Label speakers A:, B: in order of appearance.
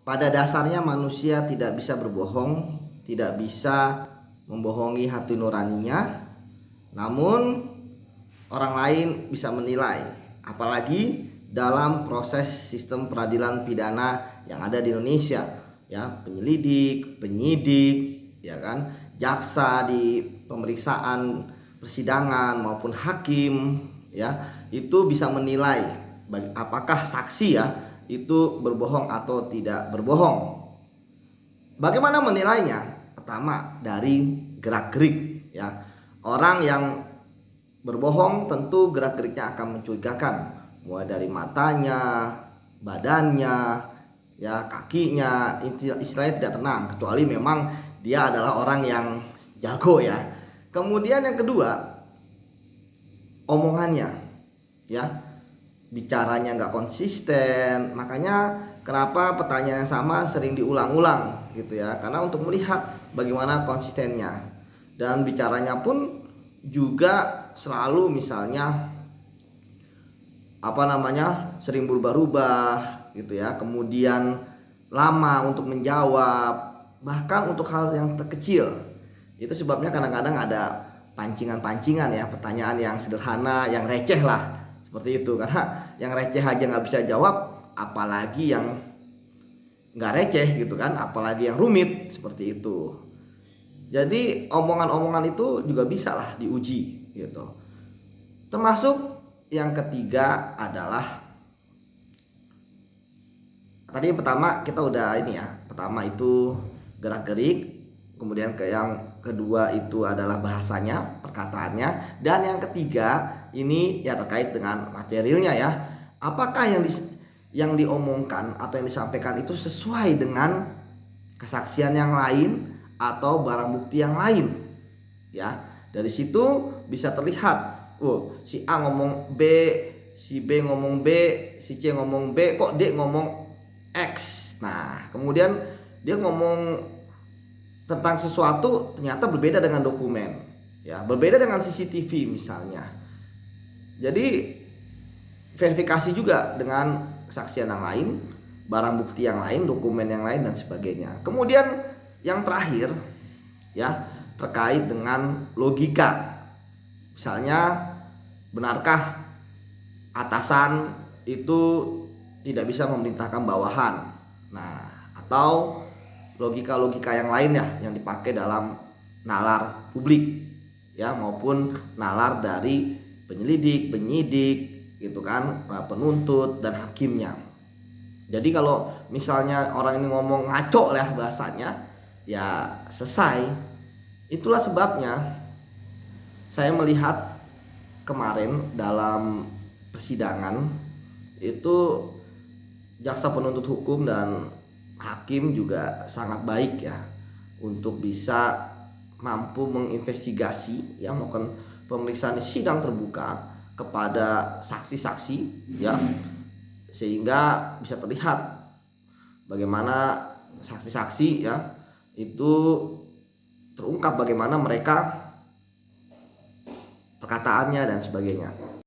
A: pada dasarnya manusia tidak bisa berbohong, tidak bisa membohongi hati nuraninya, namun orang lain bisa menilai, apalagi dalam proses sistem peradilan pidana yang ada di Indonesia, ya, penyelidik, penyidik, ya kan, jaksa di pemeriksaan persidangan maupun hakim, ya, itu bisa menilai apakah saksi, ya, itu berbohong atau tidak berbohong. Bagaimana menilainya? Pertama, dari gerak-gerik, ya. Orang yang berbohong tentu gerak-geriknya akan mencurigakan, mulai dari matanya, badannya, ya, kakinya, istilahnya tidak tenang, kecuali memang dia adalah orang yang jago, ya. Kemudian yang kedua, omongannya, ya, bicaranya nggak konsisten. Makanya kenapa pertanyaan yang sama sering diulang-ulang gitu, ya, karena untuk melihat bagaimana konsistennya. Dan bicaranya pun juga selalu misalnya sering berubah-ubah gitu, ya. Kemudian lama untuk menjawab, bahkan untuk hal yang terkecil. Itu sebabnya kadang-kadang ada pancingan-pancingan, ya, pertanyaan yang sederhana, yang receh lah, seperti itu. Karena yang receh aja nggak bisa jawab, apalagi yang nggak receh gitu kan, apalagi yang rumit seperti itu. Jadi omongan-omongan itu juga bisa lah diuji gitu. Termasuk yang ketiga adalah, tadi yang pertama kita udah ini, ya, pertama itu gerak-gerik, kemudian yang kedua itu adalah bahasanya, perkataannya, dan yang ketiga ini ya terkait dengan materialnya, ya. Apakah yang diomongkan atau yang disampaikan itu sesuai dengan kesaksian yang lain atau barang bukti yang lain, ya. Dari situ bisa terlihat, si A ngomong B, si B ngomong B, si C ngomong B, kok D ngomong X. Nah, kemudian dia ngomong tentang sesuatu ternyata berbeda dengan dokumen, ya, berbeda dengan CCTV misalnya. Jadi verifikasi juga dengan kesaksian yang lain, barang bukti yang lain, dokumen yang lain, dan sebagainya. Kemudian yang terakhir, ya, terkait dengan logika. Misalnya, benarkah atasan itu tidak bisa memerintahkan bawahan? Nah, atau logika-logika yang lain, ya, yang dipakai dalam nalar publik, ya, maupun nalar dari penyelidik, penyidik gitu kan, penuntut dan hakimnya. Jadi kalau misalnya orang ini ngomong ngaco lah bahasanya, ya selesai. Itulah sebabnya saya melihat kemarin dalam persidangan itu jaksa penuntut hukum dan hakim juga sangat baik, ya, untuk bisa mampu menginvestigasi, ya, melakukan pemeriksaan sidang terbuka kepada saksi-saksi, ya, sehingga bisa terlihat bagaimana saksi-saksi, ya, itu terungkap bagaimana mereka perkataannya dan sebagainya.